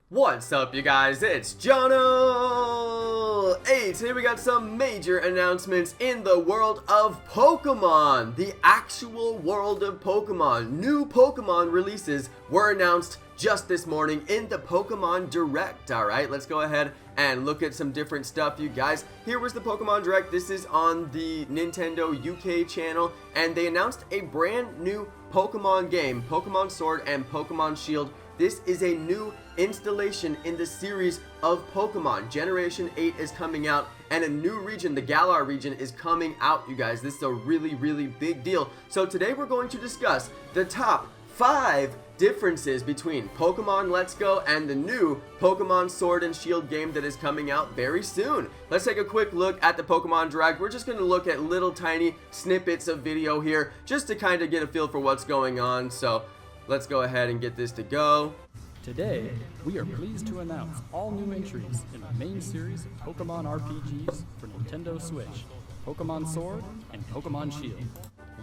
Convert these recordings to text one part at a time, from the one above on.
What's up, you guys? It's Jonno! Hey, today we got some major announcements in the world of Pokemon. The actual world of Pokemon. New Pokemon releases were announced just this morning in the Pokemon Direct. Alright, let's go ahead and look at some different stuff, you guys. Here was the Pokemon Direct. This is on the Nintendo UK channel, and they announced a brand new Pokemon game, Pokemon Sword and Pokemon Shield. This is a new installation in the series of Pokemon. Generation 8 is coming out, and a new region, the Galar region, is coming out, you guys. This is a really big deal. So today we're going to discuss the top 5 differences between Pokemon Let's Go and the new Pokemon Sword and Shield game that is coming out very soon. Let's take a quick look at the Pokemon Direct. We're just going to look at little tiny snippets of video here just to kind of get a feel for what's going on. So let's go ahead and get this to go. Today, we are pleased to announce all new entries in the main series of Pokemon RPGs for Nintendo Switch, Pokemon Sword and Pokemon Shield.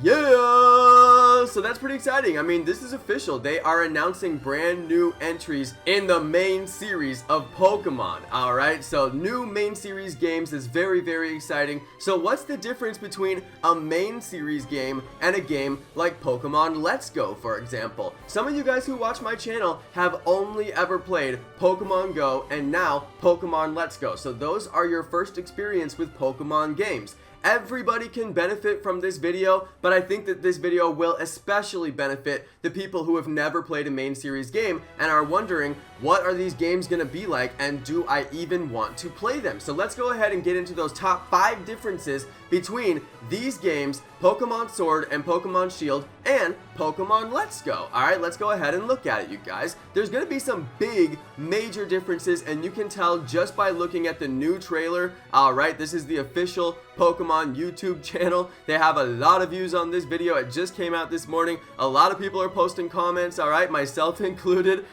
Yeah! So that's pretty exciting. I mean, this is official. They are announcing brand new entries in the main series of Pokemon. Alright, so new main series games is very exciting. So what's the difference between a main series game and a game like Pokemon Let's Go, for example? Some of you guys who watch my channel have only ever played Pokemon Go and now Pokemon Let's Go. So those are your first experience with Pokemon games. Everybody can benefit from this video, but I think that this video will especially benefit the people who have never played a main series game and are wondering, what are these games going to be like, and do I even want to play them? So let's go ahead and get into those top 5 differences between these games, Pokemon Sword and Pokemon Shield, and Pokemon Let's Go. Alright, let's go ahead and look at it, you guys. There's going to be some big, major differences, and you can tell just by looking at the new trailer. Alright, this is the official Pokemon YouTube channel. They have a lot of views on this video. It just came out this morning. A lot of people are posting comments, alright, myself included.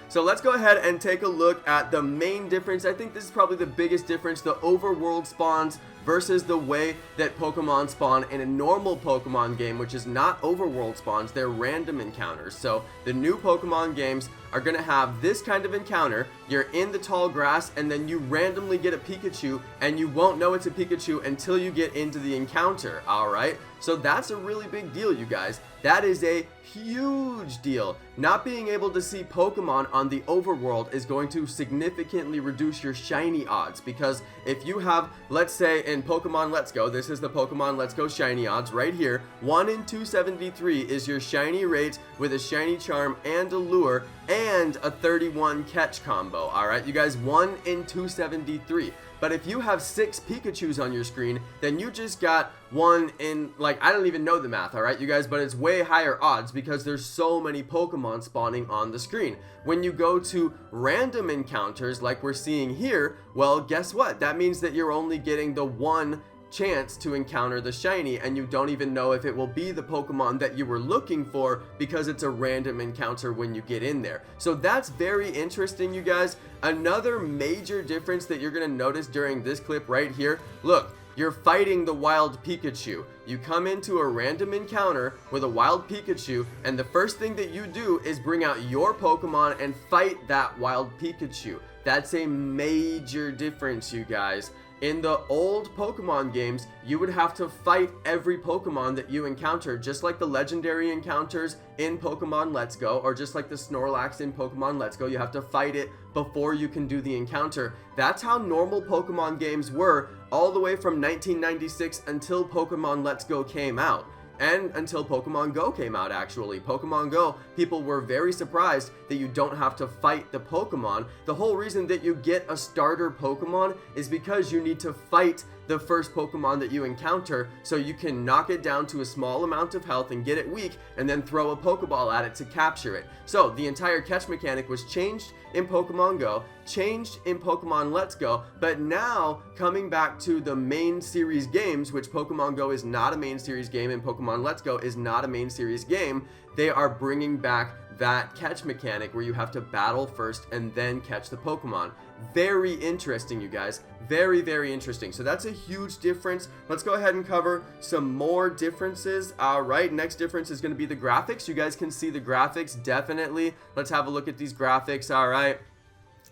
So let's go ahead and take a look at the main difference. I think this is probably the biggest difference, the Overworld spawns versus the way that Pokemon spawn in a normal Pokemon game, which is not Overworld spawns, they're random encounters. So the new Pokemon games are going to have this kind of encounter. You're in the tall grass and then you randomly get a Pikachu, and you won't know it's a Pikachu until you get into the encounter. Alright, so that's a really big deal, you guys. That is a huge deal. Not being able to see Pokemon on the Overworld is going to significantly reduce your shiny odds, because if you have, let's say in Pokemon Let's Go, this is the Pokemon Let's Go shiny odds right here, 1 in 273 is your shiny rate with a shiny charm and a lure and a 31 catch combo. Alright, you guys, 1 in 273. But if you have 6 Pikachus on your screen, then you just got 1 in, like, I don't even know the math, alright, you guys, but it's way higher odds because there's so many Pokemon spawning on the screen. When you go to random encounters like we're seeing here, well, guess what? That means that you're only getting the 1 chance to encounter the shiny, and you don't even know if it will be the Pokemon that you were looking for because it's a random encounter when you get in there. So that's very interesting, you guys. Another major difference that you're going to notice during this clip right here, look, you're fighting the wild Pikachu. You come into a random encounter with a wild Pikachu, and the first thing that you do is bring out your Pokemon and fight that wild Pikachu. That's a major difference, you guys. In the old Pokemon games, you would have to fight every Pokemon that you encounter, just like the legendary encounters in Pokemon Let's Go, or just like the Snorlax in Pokemon Let's Go. You have to fight it before you can do the encounter. That's how normal Pokemon games were all the way from 1996 until Pokemon Let's Go came out. And until Pokemon Go came out, actually. Pokemon Go, people were very surprised that you don't have to fight the Pokemon. The whole reason that you get a starter Pokemon is because you need to fight the first Pokemon that you encounter, so you can knock it down to a small amount of health and get it weak, and then throw a Pokeball at it to capture it. So the entire catch mechanic was changed in Pokemon Go, changed in Pokemon Let's Go, but now coming back to the main series games, which Pokemon Go is not a main series game and Pokemon Let's Go is not a main series game, they are bringing back that catch mechanic where you have to battle first and then catch the Pokemon. Very interesting, you guys. Very, very interesting. So that's a huge difference. Let's go ahead and cover some more differences. All right, next difference is going to be the graphics. You guys can see the graphics, definitely. Let's have a look at these graphics. All right.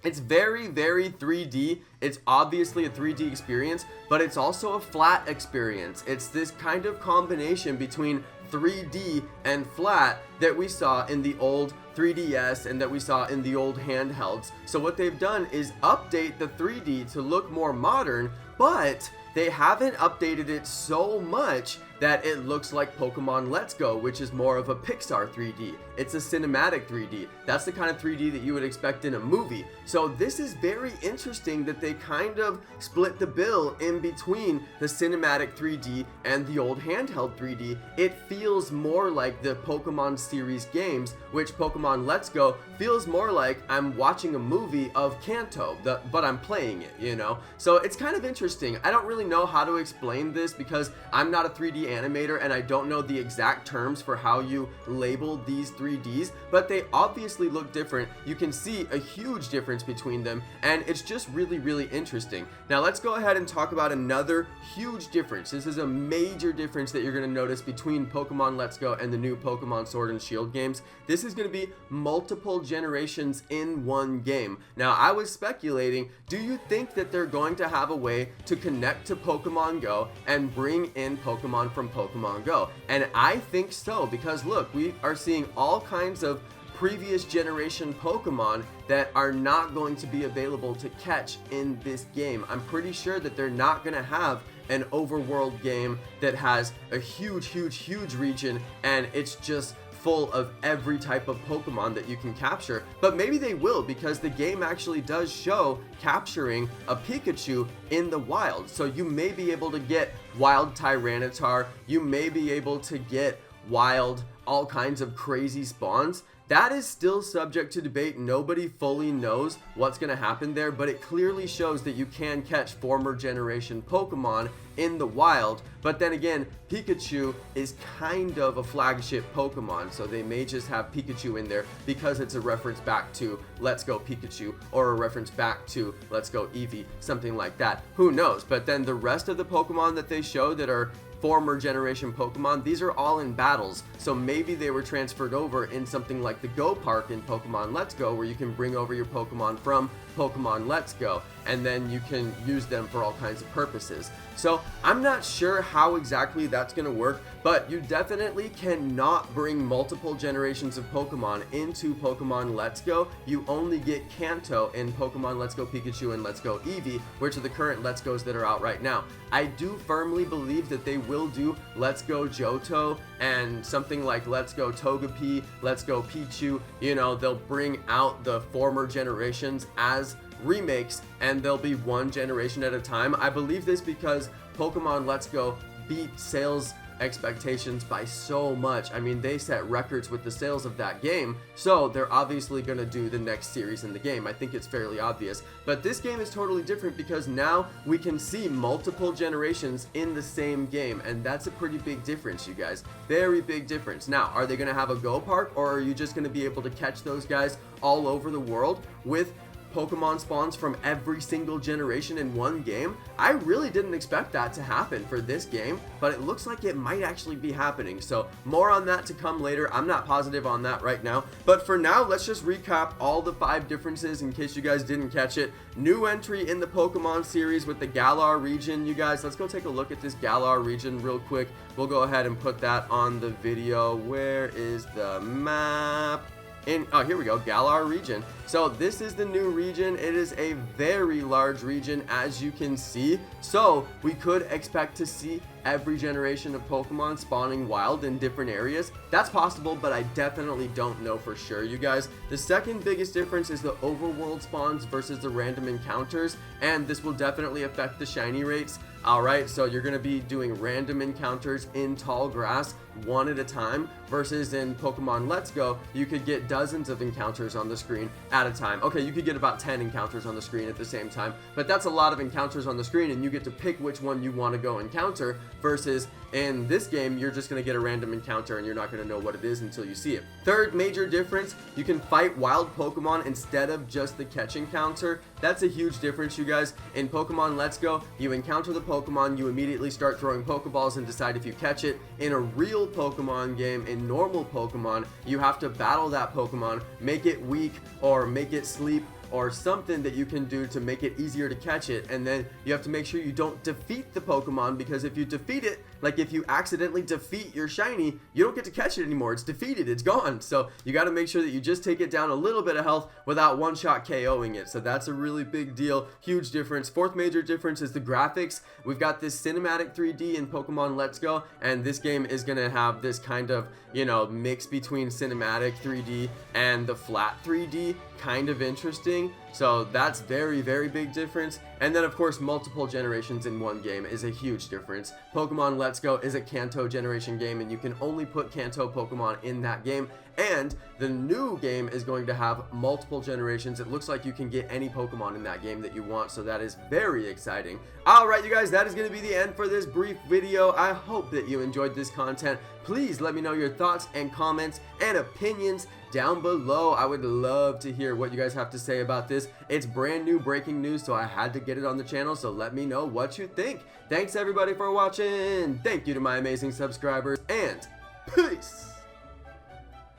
It's very, very 3D. It's obviously a 3D experience, but it's also a flat experience. It's this kind of combination between 3D and flat that we saw in the old 3DS and that we saw in the old handhelds. So what they've done is update the 3D to look more modern, but they haven't updated it so much that it looks like Pokemon Let's Go, which is more of a Pixar 3D. It's a cinematic 3D. That's the kind of 3D that you would expect in a movie. So this is very interesting that they kind of split the bill in between the cinematic 3D and the old handheld 3D. It feels more like the Pokemon series games, which Pokemon Let's Go feels more like I'm watching a movie of Kanto, but I'm playing it, you know? So it's kind of interesting. I don't really know how to explain this because I'm not a 3D animator and I don't know the exact terms for how you label these 3Ds, but they obviously look different. You can see a huge difference between them, and it's just really, really interesting. Now let's go ahead and talk about another huge difference. This is a major difference that you're going to notice between Pokemon Let's Go and the new Pokemon Sword and Shield games. This is going to be multiple generations in one game. Now I was speculating, do you think that they're going to have a way to connect to Pokemon Go and bring in Pokemon from Pokemon Go? And I think so, because look, we are seeing all kinds of previous generation Pokemon that are not going to be available to catch in this game. I'm pretty sure that they're not going to have an overworld game that has a huge region and it's just full of every type of Pokemon that you can capture. But maybe they will, because the game actually does show capturing a Pikachu in the wild. So you may be able to get wild Tyranitar, you may be able to get wild all kinds of crazy spawns. That is still subject to debate. Nobody fully knows what's going to happen there, but it clearly shows that you can catch former generation Pokemon in the wild. But then again, Pikachu is kind of a flagship Pokemon, so they may just have Pikachu in there because it's a reference back to Let's Go Pikachu, or a reference back to Let's Go Eevee, something like that. Who knows? But then the rest of the Pokemon that they show that are former generation Pokemon, these are all in battles, so maybe they were transferred over in something like the Go Park in Pokemon Let's Go, where you can bring over your Pokemon from Pokemon Let's Go, and then you can use them for all kinds of purposes. So I'm not sure how exactly that's going to work, but you definitely cannot bring multiple generations of Pokemon into Pokemon Let's Go. You only get Kanto in Pokemon Let's Go Pikachu and Let's Go Eevee, which are the current Let's Go's that are out right now. I do firmly believe that they will do Let's Go Johto and something like Let's Go Togepi, Let's Go Pichu. You know, they'll bring out the former generations as remakes, and they'll be one generation at a time. I believe this because Pokemon Let's Go beat sales expectations by so much. I mean, they set records with the sales of that game, so they're obviously going to do the next series in the game. I think it's fairly obvious. But this game is totally different because now we can see multiple generations in the same game, and that's a pretty big difference, you guys. Very big difference. Now, are they going to have a Go Park, or are you just going to be able to catch those guys all over the world with Pokemon spawns from every single generation in one game? I really didn't expect that to happen for this game, but it looks like it might actually be happening. So more on that to come later. I'm not positive on that right now, but for now, let's just recap all the 5 differences in case you guys didn't catch it. New entry in the Pokemon series with the Galar region, you guys. Let's go take a look at this Galar region real quick. We'll go ahead and put that on the video. Where is the map? Oh, here we go, Galar region. So this is the new region. It is a very large region, as you can see. So we could expect to see every generation of Pokemon spawning wild in different areas. That's possible, but I definitely don't know for sure, you guys. The second biggest difference is the overworld spawns versus the random encounters, and this will definitely affect the shiny rates. Alright, so you're going to be doing random encounters in tall grass, one at a time, versus in Pokemon Let's Go, you could get dozens of encounters on the screen at a time. Okay, you could get about 10 encounters on the screen at the same time, but that's a lot of encounters on the screen, and you get to pick which one you want to go encounter, versus in this game, you're just going to get a random encounter and you're not going to know what it is until you see it. Third major difference, you can fight wild Pokemon instead of just the catch encounter. That's a huge difference, you guys. In Pokemon Let's Go, you encounter the Pokemon, you immediately start throwing Pokeballs and decide if you catch it. In a real Pokemon game, in normal Pokemon, you have to battle that Pokemon, make it weak or make it sleep, or something that you can do to make it easier to catch it, and then you have to make sure you don't defeat the Pokemon, because if you defeat it, like if you accidentally defeat your shiny, you don't get to catch it anymore. It's defeated, it's gone. So you got to make sure that you just take it down a little bit of health without one-shot KOing it. So that's a really big deal, huge difference. Fourth major difference is the graphics. We've got this cinematic 3D in Pokemon Let's Go, and this game is gonna have this kind of, you know, mix between cinematic 3D and the flat 3D, kind of interesting. So that's very, very big difference. And then of course, multiple generations in one game is a huge difference. Pokemon Let's Go is a Kanto generation game, and you can only put Kanto Pokemon in that game. And the new game is going to have multiple generations. It looks like you can get any Pokemon in that game that you want, so that is very exciting. Alright, you guys, that is going to be the end for this brief video. I hope that you enjoyed this content. Please let me know your thoughts and comments and opinions down below. I would love to hear what you guys have to say about this. It's brand new breaking news, so I had to get it on the channel, so let me know what you think. Thanks everybody for watching. Thank you to my amazing subscribers, and peace.